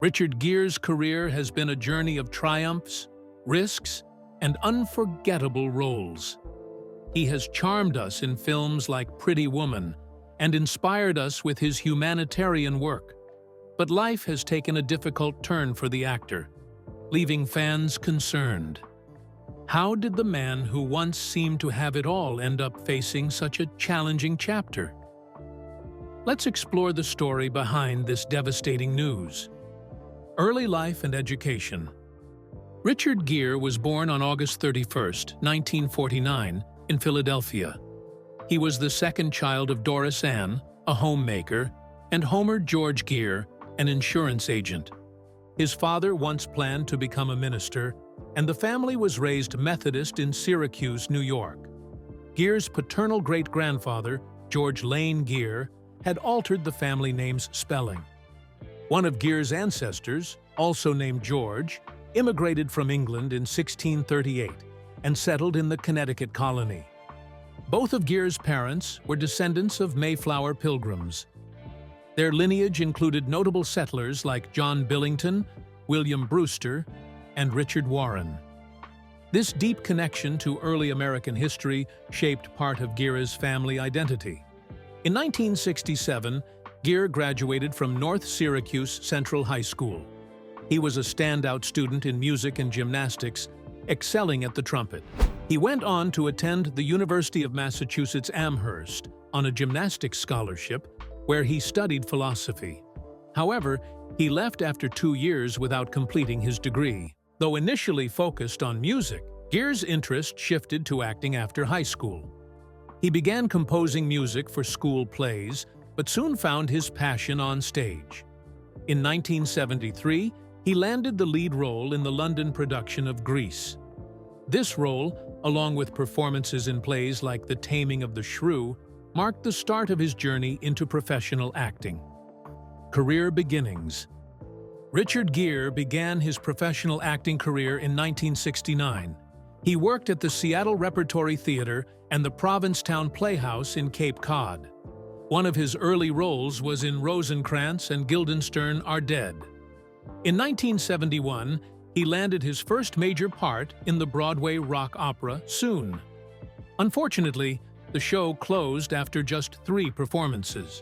Richard Gere's career has been a journey of triumphs, risks, and unforgettable roles. He has charmed us in films like Pretty Woman and inspired us with his humanitarian work. But life has taken a difficult turn for the actor, leaving fans concerned. How did the man who once seemed to have it all end up facing such a challenging chapter? Let's explore the story behind this devastating news. Early life and education. Richard Gere was born on August 31, 1949, in Philadelphia. He was the second child of Doris Ann, a homemaker, and Homer George Gere, an insurance agent. His father once planned to become a minister, and the family was raised Methodist in Syracuse, New York. Gere's paternal great-grandfather, George Lane Gere, had altered the family name's spelling. One of Gere's ancestors, also named George, immigrated from England in 1638 and settled in the Connecticut colony. Both of Gere's parents were descendants of Mayflower Pilgrims. Their lineage included notable settlers like John Billington, William Brewster, and Richard Warren. This deep connection to early American history shaped part of Gere's family identity. In 1967, Gere graduated from North Syracuse Central High School. He was a standout student in music and gymnastics, excelling at the trumpet. He went on to attend the University of Massachusetts Amherst on a gymnastics scholarship, where he studied philosophy. However, he left after 2 years without completing his degree. Though initially focused on music, Gere's interest shifted to acting after high school. He began composing music for school plays, but soon found his passion on stage. In 1973, he landed the lead role in the London production of Grease. This role, along with performances in plays like The Taming of the Shrew, marked the start of his journey into professional acting. Career beginnings. Richard Gere began his professional acting career in 1969. He worked at the Seattle Repertory Theater and the Provincetown Playhouse in Cape Cod. One of his early roles was in Rosencrantz and Guildenstern Are Dead. In 1971, he landed his first major part in the Broadway rock opera Soon. Unfortunately, the show closed after just 3 performances.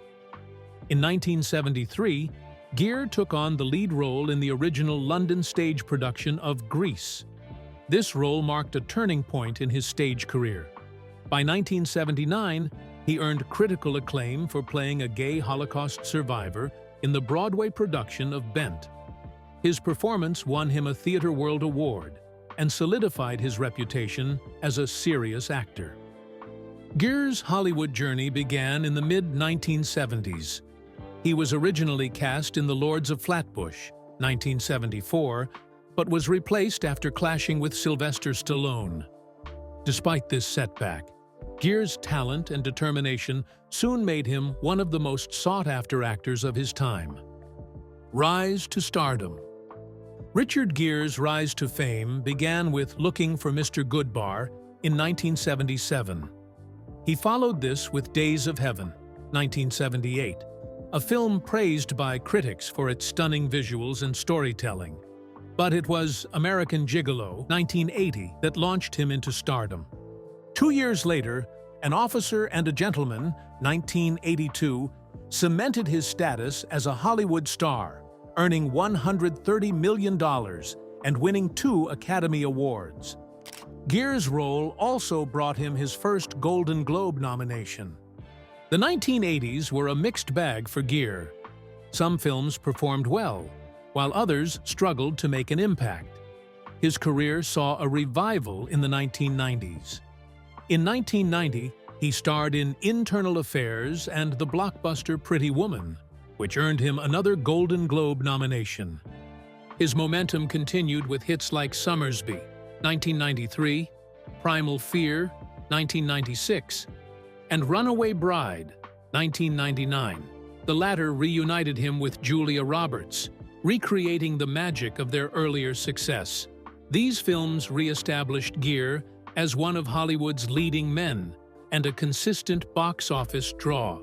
In 1973, Gere took on the lead role in the original London stage production of Grease. This role marked a turning point in his stage career. By 1979, he earned critical acclaim for playing a gay Holocaust survivor in the Broadway production of Bent. His performance won him a Theatre World Award and solidified his reputation as a serious actor. Gere's Hollywood journey began in the mid-1970s. He was originally cast in The Lords of Flatbush, 1974, but was replaced after clashing with Sylvester Stallone. Despite this setback, Gere's talent and determination soon made him one of the most sought-after actors of his time. Rise to stardom. Richard Gere's rise to fame began with Looking for Mr. Goodbar in 1977. He followed this with Days of Heaven, 1978, a film praised by critics for its stunning visuals and storytelling. But it was American Gigolo, 1980, that launched him into stardom. 2 years later, An Officer and a Gentleman, 1982, cemented his status as a Hollywood star, earning $130 million and winning 2 Academy Awards. Gere's role also brought him his first Golden Globe nomination. The 1980s were a mixed bag for Gere. Some films performed well, while others struggled to make an impact. His career saw a revival in the 1990s. In 1990, he starred in Internal Affairs and the blockbuster Pretty Woman, which earned him another Golden Globe nomination. His momentum continued with hits like Summersby, 1993, Primal Fear, 1996, and Runaway Bride, 1999. The latter reunited him with Julia Roberts, recreating the magic of their earlier success. These films re-established Gere as one of Hollywood's leading men and a consistent box office draw.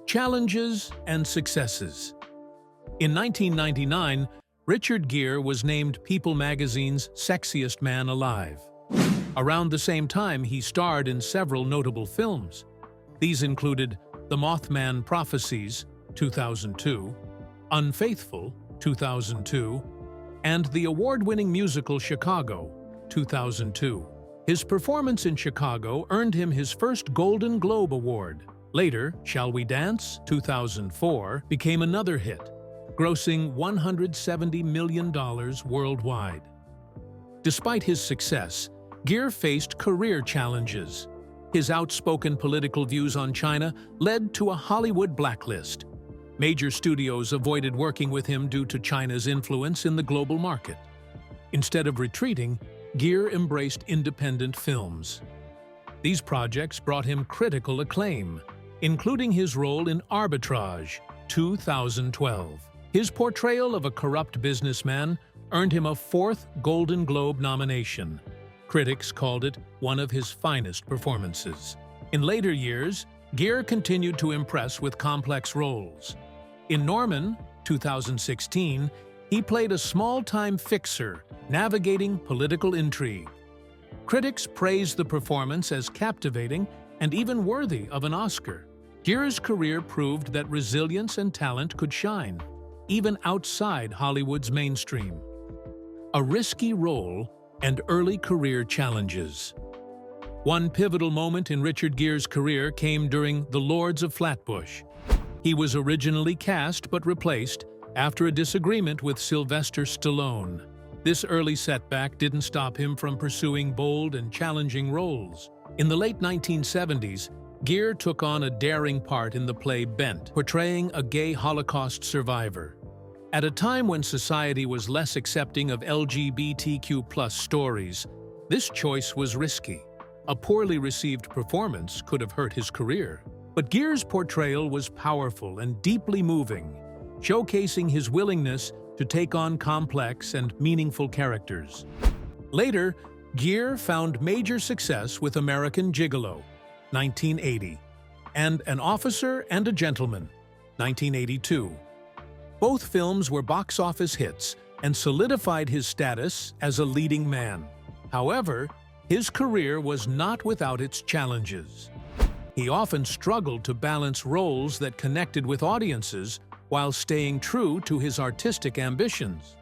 Challenges and successes. In 1999, Richard Gere was named People magazine's Sexiest Man Alive. Around the same time, he starred in several notable films. These included The Mothman Prophecies, 2002, Unfaithful, 2002, and the award-winning musical Chicago, 2002. His performance in Chicago earned him his first Golden Globe Award. Later, Shall We Dance, 2004, became another hit, grossing $170 million worldwide. Despite his success, Gere faced career challenges. His outspoken political views on China led to a Hollywood blacklist. Major studios avoided working with him due to China's influence in the global market. Instead of retreating, Gere embraced independent films. These projects brought him critical acclaim, including his role in Arbitrage, 2012. His portrayal of a corrupt businessman earned him a fourth Golden Globe nomination. Critics called it one of his finest performances. In later years, Gere continued to impress with complex roles. In Norman, 2016, he played a small-time fixer navigating political intrigue. Critics praised the performance as captivating and even worthy of an Oscar. Gere's career proved that resilience and talent could shine, even outside Hollywood's mainstream. A risky role and early career challenges. One pivotal moment in Richard Gere's career came during The Lords of Flatbush. He was originally cast but replaced after a disagreement with Sylvester Stallone. This early setback didn't stop him from pursuing bold and challenging roles. In the late 1970s, Gere took on a daring part in the play Bent, portraying a gay Holocaust survivor. At a time when society was less accepting of LGBTQ+ stories, this choice was risky. A poorly received performance could have hurt his career. But Gere's portrayal was powerful and deeply moving, showcasing his willingness to take on complex and meaningful characters. Later, Gere found major success with American Gigolo, 1980, and An Officer and a Gentleman, 1982. Both films were box office hits and solidified his status as a leading man. However, his career was not without its challenges. He often struggled to balance roles that connected with audiences while staying true to his artistic ambitions.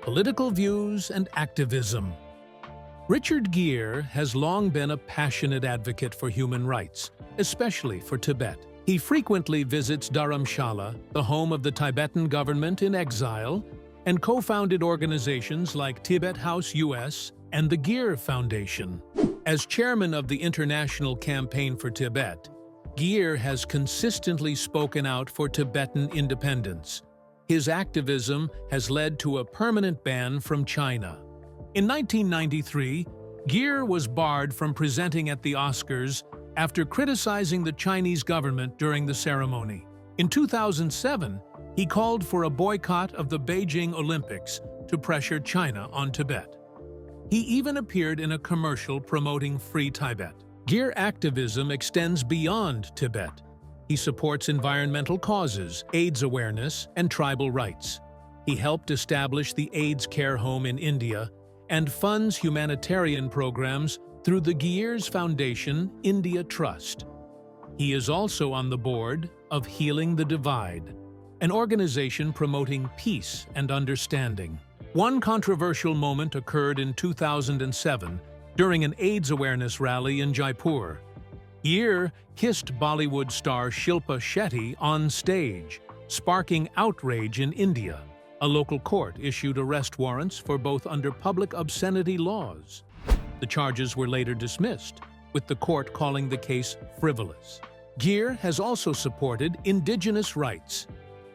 Political views and activism. Richard Gere has long been a passionate advocate for human rights, especially for Tibet. He frequently visits Dharamshala, the home of the Tibetan government in exile, and co-founded organizations like Tibet House US and the Gere Foundation. As chairman of the International Campaign for Tibet, Gere has consistently spoken out for Tibetan independence. His activism has led to a permanent ban from China. In 1993, Gere was barred from presenting at the Oscars after criticizing the Chinese government during the ceremony. In 2007, he called for a boycott of the Beijing Olympics to pressure China on Tibet. He even appeared in a commercial promoting Free Tibet. Gere activism extends beyond Tibet. He supports environmental causes, AIDS awareness, and tribal rights. He helped establish the AIDS care home in India and funds humanitarian programs through the Gere's Foundation India Trust. He is also on the board of Healing the Divide, an organization promoting peace and understanding. One controversial moment occurred in 2007 during an AIDS awareness rally in Jaipur. Gere kissed Bollywood star Shilpa Shetty on stage, sparking outrage in India. A local court issued arrest warrants for both under public obscenity laws. The charges were later dismissed, with the court calling the case frivolous. Gere has also supported indigenous rights.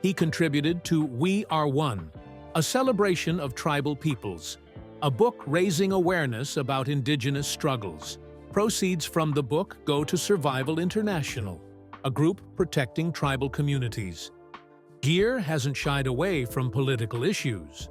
He contributed to We Are One, a celebration of tribal peoples, a book raising awareness about indigenous struggles. Proceeds from the book go to Survival International, a group protecting tribal communities. Gere hasn't shied away from political issues.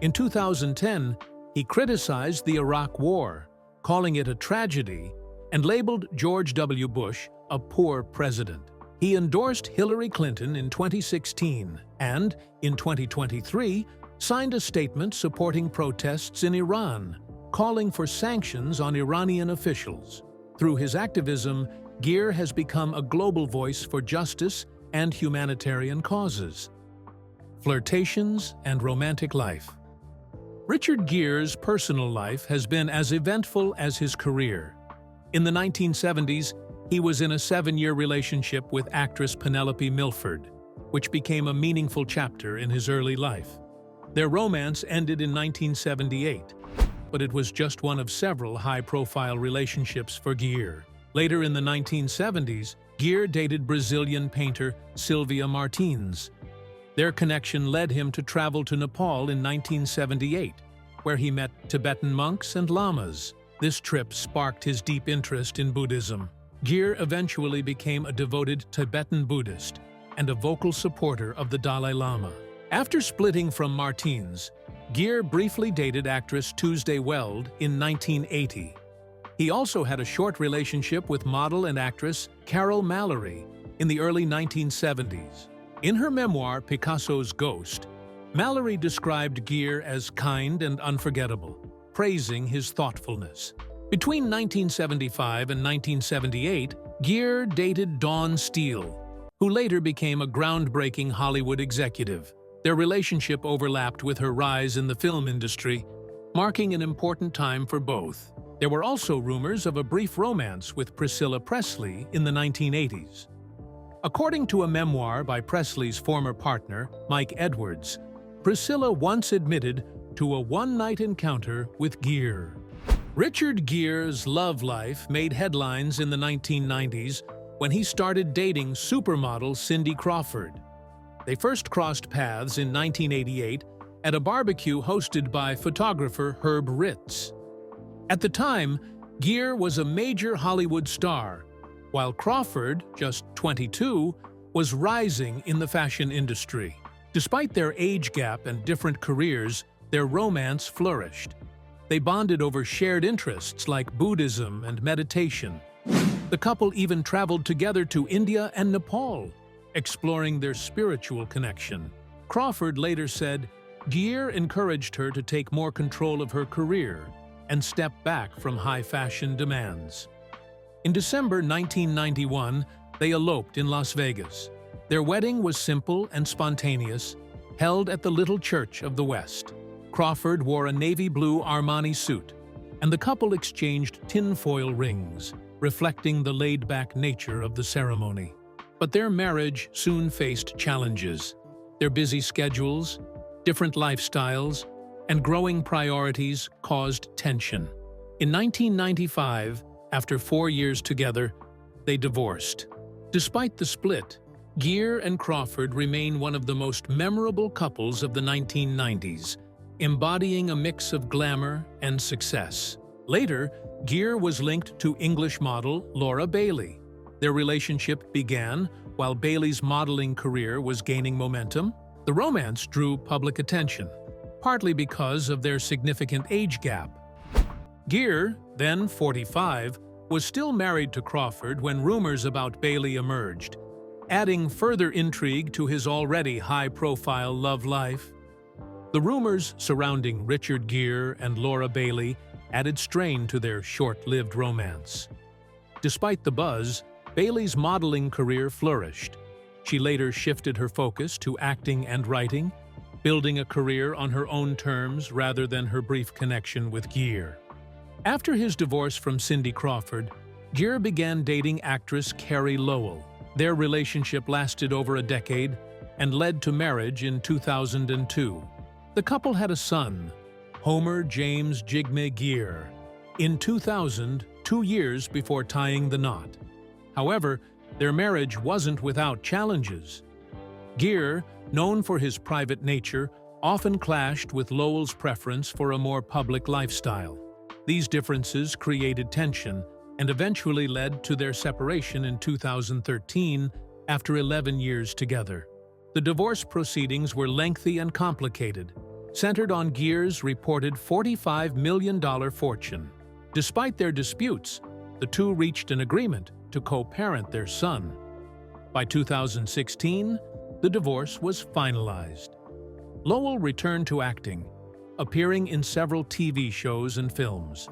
In 2010, he criticized the Iraq War, calling it a tragedy, and labeled George W. Bush a poor president. He endorsed Hillary Clinton in 2016 and, in 2023, signed a statement supporting protests in Iran, calling for sanctions on Iranian officials. Through his activism, Gere has become a global voice for justice and humanitarian causes. Flirtations and romantic life. Richard Gere's personal life has been as eventful as his career. In the 1970s, he was in a 7-year relationship with actress Penelope Milford, which became a meaningful chapter in his early life. Their romance ended in 1978, but it was just one of several high-profile relationships for Gere. Later in the 1970s, Gere dated Brazilian painter Silvia Martins. Their connection led him to travel to Nepal in 1978, where he met Tibetan monks and lamas. This trip sparked his deep interest in Buddhism. Gere eventually became a devoted Tibetan Buddhist and a vocal supporter of the Dalai Lama. After splitting from Martins, Gere briefly dated actress Tuesday Weld in 1980. He also had a short relationship with model and actress Carol Mallory in the early 1970s. In her memoir, Picasso's Ghost, Mallory described Gere as kind and unforgettable, praising his thoughtfulness. Between 1975 and 1978, Gere dated Dawn Steele, who later became a groundbreaking Hollywood executive. Their relationship overlapped with her rise in the film industry, marking an important time for both. There were also rumors of a brief romance with Priscilla Presley in the 1980s. According to a memoir by Presley's former partner, Mike Edwards, Priscilla once admitted to a one-night encounter with Gere. Richard Gere's love life made headlines in the 1990s when he started dating supermodel Cindy Crawford. They first crossed paths in 1988 at a barbecue hosted by photographer Herb Ritz. At the time, Gere was a major Hollywood star, while Crawford, just 22, was rising in the fashion industry. Despite their age gap and different careers, their romance flourished. They bonded over shared interests like Buddhism and meditation. The couple even traveled together to India and Nepal, exploring their spiritual connection. Crawford later said, Gere encouraged her to take more control of her career and step back from high-fashion demands. In December 1991, they eloped in Las Vegas. Their wedding was simple and spontaneous, held at the Little Church of the West. Crawford wore a navy blue Armani suit, and the couple exchanged tinfoil rings, reflecting the laid-back nature of the ceremony. But their marriage soon faced challenges. Their busy schedules, different lifestyles, and growing priorities caused tension. In 1995, after 4 years together, they divorced. Despite the split, Gere and Crawford remain one of the most memorable couples of the 1990s, embodying a mix of glamour and success. Later, Gere was linked to English model Laura Bailey. Their relationship began while Bailey's modeling career was gaining momentum. The romance drew public attention, partly because of their significant age gap. Gere, then 45, was still married to Crawford when rumors about Bailey emerged, adding further intrigue to his already high-profile love life. The rumors surrounding Richard Gere and Laura Bailey added strain to their short-lived romance. Despite the buzz, Bailey's modeling career flourished. She later shifted her focus to acting and writing, building a career on her own terms rather than her brief connection with Gere. After his divorce from Cindy Crawford, Gere began dating actress Carey Lowell. Their relationship lasted over a decade and led to marriage in 2002. The couple had a son, Homer James Jigme Gere, in 2000, 2 years before tying the knot. However, their marriage wasn't without challenges. Gere, known for his private nature, often clashed with Lowell's preference for a more public lifestyle. These differences created tension and eventually led to their separation in 2013 after 11 years together. The divorce proceedings were lengthy and complicated, centered on Gere's reported $45 million fortune. Despite their disputes, the two reached an agreement to co-parent their son. By 2016, the divorce was finalized. Lowell returned to acting, appearing in several TV shows and films.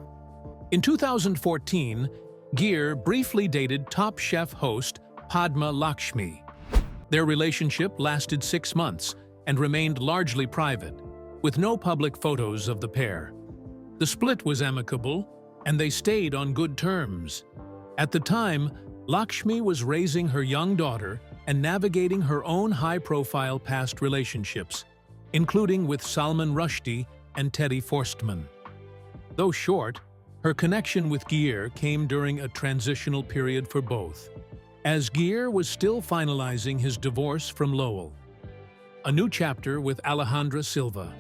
In 2014, Gere briefly dated Top Chef host Padma Lakshmi. Their relationship lasted 6 months and remained largely private, with no public photos of the pair. The split was amicable, and they stayed on good terms. At the time, Lakshmi was raising her young daughter and navigating her own high-profile past relationships, including with Salman Rushdie and Teddy Forstmann. Though short, her connection with Gere came during a transitional period for both, as Gere was still finalizing his divorce from Lowell. A new chapter with Alejandra Silva.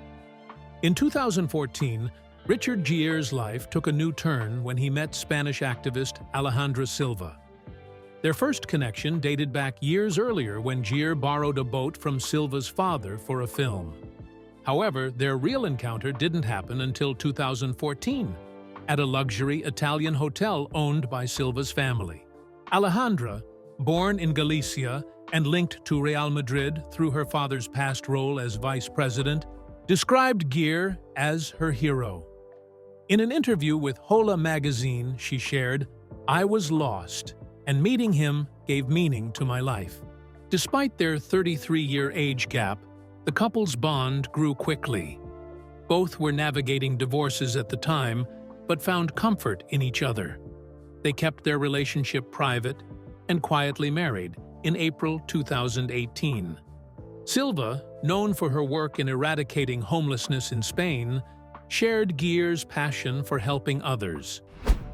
In 2014, Richard Gere's life took a new turn when he met Spanish activist Alejandra Silva. Their first connection dated back years earlier when Gere borrowed a boat from Silva's father for a film. However, their real encounter didn't happen until 2014, at a luxury Italian hotel owned by Silva's family. Alejandra, born in Galicia and linked to Real Madrid through her father's past role as vice president, described Gere as her hero. In an interview with Hola magazine, she shared, "I was lost, and meeting him gave meaning to my life." Despite their 33-year age gap, the couple's bond grew quickly. Both were navigating divorces at the time, but found comfort in each other. They kept their relationship private and quietly married in April 2018. Silva, known for her work in eradicating homelessness in Spain, shared Gere's passion for helping others.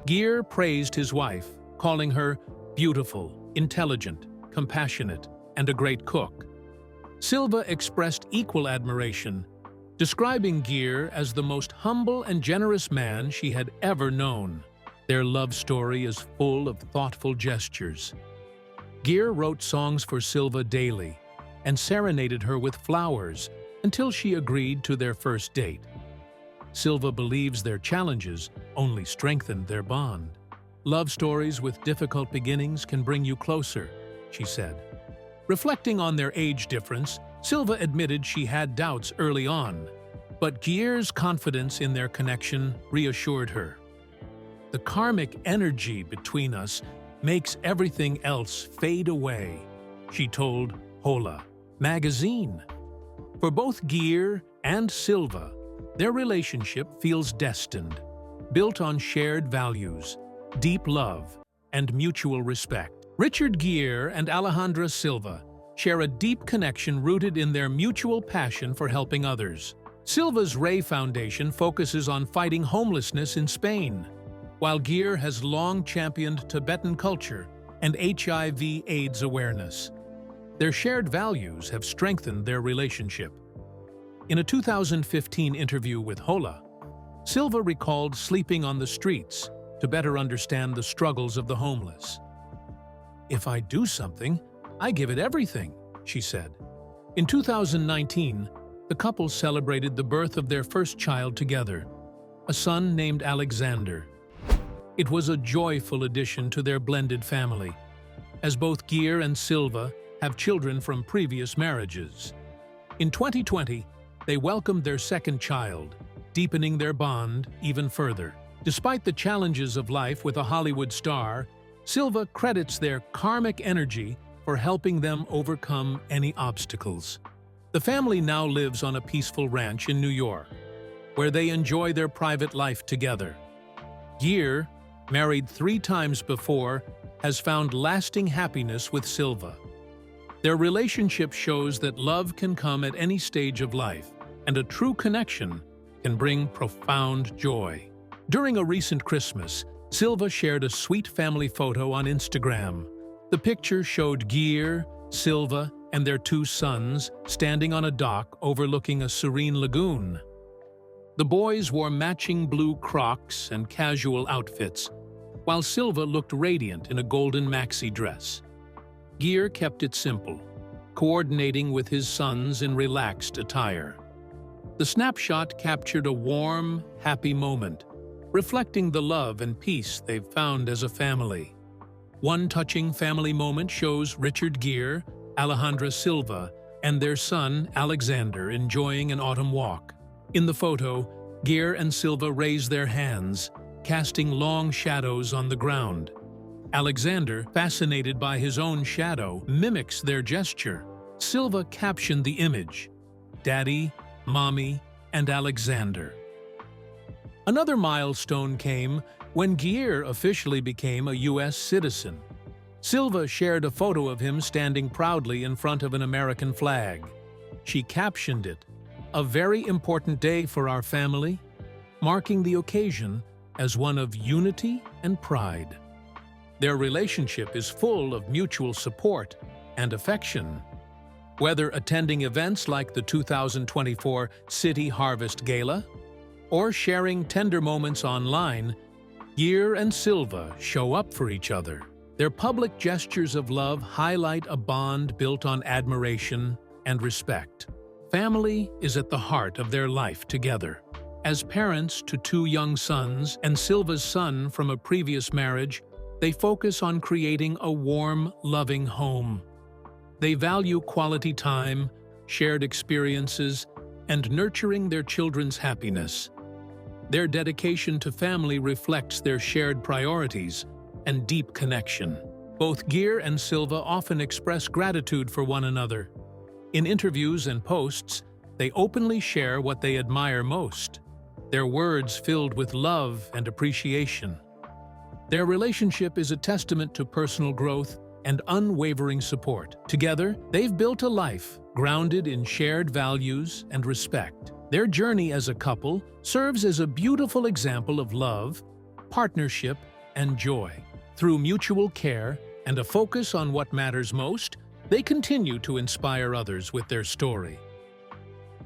Gere praised his wife, calling her beautiful, intelligent, compassionate, and a great cook. Silva expressed equal admiration, describing Gere as the most humble and generous man she had ever known. Their love story is full of thoughtful gestures. Gere wrote songs for Silva daily and serenaded her with flowers until she agreed to their first date. Silva believes their challenges only strengthened their bond. "Love stories with difficult beginnings can bring you closer," she said. Reflecting on their age difference, Silva admitted she had doubts early on, but Gere's confidence in their connection reassured her. "The karmic energy between us makes everything else fade away," she told Hola magazine. For both Gere and Silva, their relationship feels destined, built on shared values, deep love, and mutual respect. Richard Gere and Alejandra Silva share a deep connection rooted in their mutual passion for helping others. Silva's Ray Foundation focuses on fighting homelessness in Spain, while Gere has long championed Tibetan culture and HIV/AIDS awareness. Their shared values have strengthened their relationship. In a 2015 interview with Hola, Silva recalled sleeping on the streets to better understand the struggles of the homeless. "If I do something, I give it everything," she said. In 2019, the couple celebrated the birth of their first child together, a son named Alexander. It was a joyful addition to their blended family, as both Gere and Silva have children from previous marriages. In 2020, they welcomed their second child, deepening their bond even further. Despite the challenges of life with a Hollywood star, Silva credits their karmic energy for helping them overcome any obstacles. The family now lives on a peaceful ranch in New York, where they enjoy their private life together. Gere, married 3 times before, has found lasting happiness with Silva. Their relationship shows that love can come at any stage of life, and a true connection can bring profound joy. During a recent Christmas, Silva shared a sweet family photo on Instagram. The picture showed Gere, Silva, and their 2 sons standing on a dock overlooking a serene lagoon. The boys wore matching blue Crocs and casual outfits, while Silva looked radiant in a golden maxi dress. Gere kept it simple, coordinating with his sons in relaxed attire. The snapshot captured a warm, happy moment, reflecting the love and peace they've found as a family. One touching family moment shows Richard Gere, Alejandra Silva, and their son, Alexander, enjoying an autumn walk. In the photo, Gere and Silva raise their hands, casting long shadows on the ground. Alexander, fascinated by his own shadow, mimics their gesture. Silva captioned the image, "Daddy, Mommy, and Alexander." Another milestone came when Gere officially became a U.S. citizen. Silva shared a photo of him standing proudly in front of an American flag. She captioned it, "A very important day for our family," marking the occasion as one of unity and pride. Their relationship is full of mutual support and affection. Whether attending events like the 2024 City Harvest Gala or sharing tender moments online, Gere and Silva show up for each other. Their public gestures of love highlight a bond built on admiration and respect. Family is at the heart of their life together. As parents to two young sons and Silva's son from a previous marriage, they focus on creating a warm, loving home. They value quality time, shared experiences, and nurturing their children's happiness. Their dedication to family reflects their shared priorities and deep connection. Both Gere and Silva often express gratitude for one another. In interviews and posts, they openly share what they admire most, their words filled with love and appreciation. Their relationship is a testament to personal growth and unwavering support. Together, they've built a life grounded in shared values and respect. Their journey as a couple serves as a beautiful example of love, partnership, and joy. Through mutual care and a focus on what matters most, they continue to inspire others with their story.